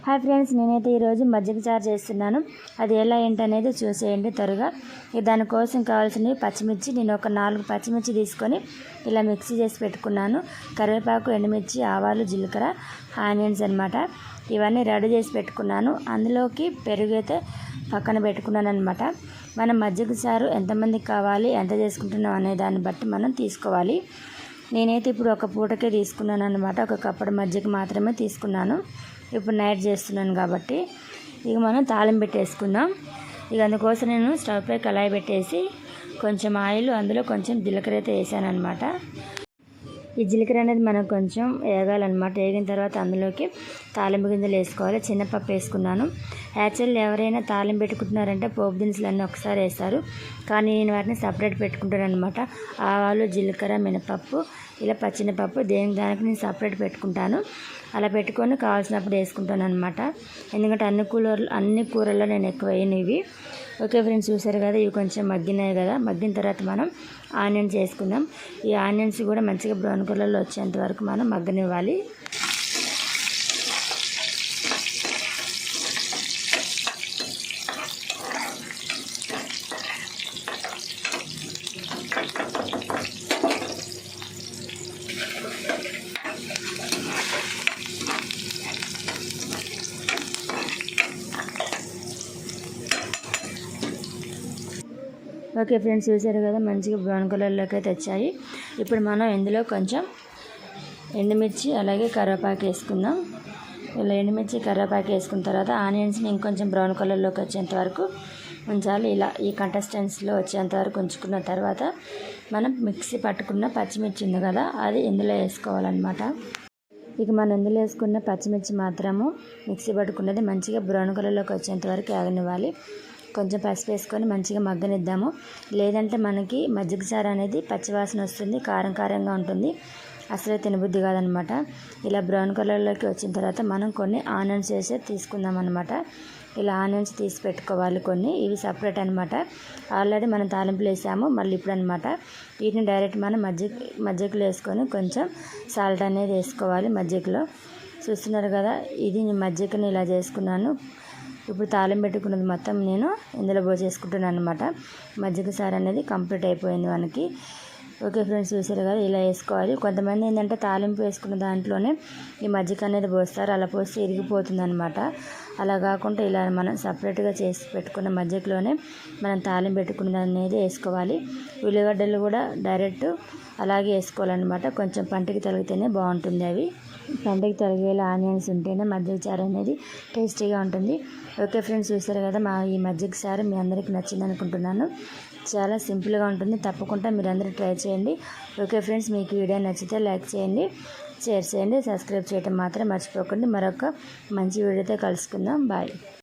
Hi friends, నేనైతే ఈరోజు మజ్జిగ చారు చేస్తున్నాను. అది ఎలా ఏంటనేది చూసేయండి త్వరగా. దానికోసం కావాల్సినవి పచ్చిమిర్చి. నేను ఒక 4 పచ్చిమిర్చి తీసుకొని ఇలా మిక్సీ చేసి పెట్టుకున్నాను. కరివేపాకు, ఎండుమిర్చి, ఆవాలు, జీలకర్ర, ఆనియన్స్ అనమాట. ఇవన్నీ రెడీ చేసి పెట్టుకున్నాను. అందులోకి పెరుగు అయితే పక్కన పెట్టుకున్నాను అనమాట. మనం మజ్జిగ చారు ఎంతమందికి కావాలి, ఎంత చేసుకుంటున్నాం అనే దాన్ని బట్టి మనం తీసుకోవాలి. నేనైతే ఇప్పుడు ఒక పూటకే తీసుకున్నాను అనమాట. ఒక కప్పుడు మజ్జిగ మాత్రమే తీసుకున్నాను. ఇప్పుడు నైట్ చేస్తున్నాను కాబట్టి మనం తాలింపు పెట్టేసుకుందాం. అందుకోసం నేను స్టవ్ పై కళాయి పెట్టేసి కొంచెం ఆయిల్, అందులో కొంచెం జీలకర్ర అయితే వేసాను అనమాట. ఈ జీలకర్ర అనేది మనకు కొంచెం వేగాలన్నమాట. వేగిన తర్వాత అందులోకి తాలింపు గింజలు వేసుకోవాలి. చిన్నపప్పు వేసుకున్నాను. యాక్చువల్లీ ఎవరైనా తాలింపు పెట్టుకుంటున్నారంటే పోపు దినుసులు అన్నీ ఒకసారి వేస్తారు, కానీ నేను వాటిని సపరేట్ పెట్టుకుంటాను అనమాట. ఆవాలు, జీలకర్ర, మినపప్పు, ఇలా పచ్చినపప్పు దానికి నేను సపరేట్ పెట్టుకుంటాను. అలా పెట్టుకొని కావాల్సినప్పుడు వేసుకుంటాను అనమాట. ఎందుకంటే అన్ని కూరల్లో నేను ఎక్కువ వేయను ఇవి. ఓకే ఫ్రెండ్స్, చూసారు కదా, ఇవి కొంచెం మగ్గినాయి కదా. మగ్గిన తర్వాత మనం ఆనియన్స్ వేసుకుందాం. ఈ ఆనియన్స్ కూడా మంచిగా బ్రౌన్ కలర్లో వచ్చేంత వరకు మనం మగ్గనివ్వాలి. ఓకే ఫ్రెండ్స్, చూసారు కదా, మంచిగా బ్రౌన్ కలర్లోకి అయితే వచ్చాయి. ఇప్పుడు మనం ఇందులో కొంచెం ఎండుమిర్చి అలాగే కరివేపాకు వేసుకుందాం. ఇలా ఎండుమిర్చి, కరివేపాకు వేసుకున్న తర్వాత ఆనియన్స్ని ఇంకొంచెం బ్రౌన్ కలర్లోకి వచ్చేంత వరకు ఉంచాలి. ఇలా ఈ కంటెస్టెన్స్లో వచ్చేంత వరకు ఉంచుకున్న తర్వాత మనం మిక్సీ పట్టుకున్న పచ్చిమిర్చి ఉంది కదా, అది ఇందులో వేసుకోవాలన్నమాట. మనం ఇందులో వేసుకున్న పచ్చిమిర్చి మాత్రము మిక్సీ పట్టుకున్నది మంచిగా బ్రౌన్ కలర్లోకి వచ్చేంత వరకు ఆగనివ్వాలి. కొంచెం పసుపు వేసుకొని మంచిగా మగ్గనిద్దాము. లేదంటే మనకి మజ్జిగ చారు అనేది పచ్చివాసన వస్తుంది, కారం కారంగా ఉంటుంది, అసలే తినబుద్ధి కాదనమాట. ఇలా బ్రౌన్ కలర్లోకి వచ్చిన తర్వాత మనం కొన్ని ఆనియన్స్ వేసి తీసుకుందాం అనమాట. ఇలా ఆనియన్స్ తీసి పెట్టుకోవాలి కొన్ని. ఇవి సపరేట్ అనమాట. ఆల్రెడీ మనం తాలింపులు వేసాము, మళ్ళీ ఇప్పుడు అనమాట. వీటిని డైరెక్ట్ మనం మజ్జిగలో వేసుకొని కొంచెం సాల్ట్ అనేది వేసుకోవాలి మజ్జిగలో. చూస్తున్నారు కదా, ఇది నేను మజ్జిగని ఇలా చేసుకున్నాను. ఇప్పుడు తాలింపు పెట్టుకున్నది మొత్తం నేను ఇందులో పోసేసుకుంటున్నాను అనమాట. మజ్జిగ చారు అనేది కంప్లీట్ అయిపోయింది మనకి. ఓకే ఫ్రెండ్స్, చూసారు కదా, ఇలా వేసుకోవాలి. కొంతమంది ఏంటంటే తాలింపు వేసుకున్న దాంట్లోనే ఈ మజ్జిగ అనేది పోస్తారు. అలా పోస్తే ఇరిగిపోతుంది అనమాట. అలా కాకుండా ఇలా మనం సపరేట్గా చేసి పెట్టుకున్న మజ్జిగలోనే మనం తాలింపు పెట్టుకున్నది అనేది వేసుకోవాలి. ఉల్లిగడ్డలు కూడా డైరెక్ట్ అలాగే వేసుకోవాలన్నమాట. కొంచెం పంటికి తగిలితేనే బాగుంటుంది. అవి పంటికి తగిలేలా ఆనియన్స్ ఉంటేనే మజ్జిగ చారు అనేది టేస్టీగా ఉంటుంది. ఓకే ఫ్రెండ్స్, చూసారు కదా, ఈ మజ్జిగ చారు మీ అందరికీ నచ్చింది అనుకుంటున్నాను. చాలా సింపుల్గా ఉంటుంది. తప్పకుండా మీరు అందరూ ట్రై చేయండి. ఓకే ఫ్రెండ్స్, మీకు వీడియో నచ్చితే లైక్ చేయండి, షేర్ చేయండి, సబ్స్క్రైబ్ చేయడం మాత్రం మర్చిపోకండి. మరొక మంచి వీడియోతో కలుసుకుందాం. బాయ్.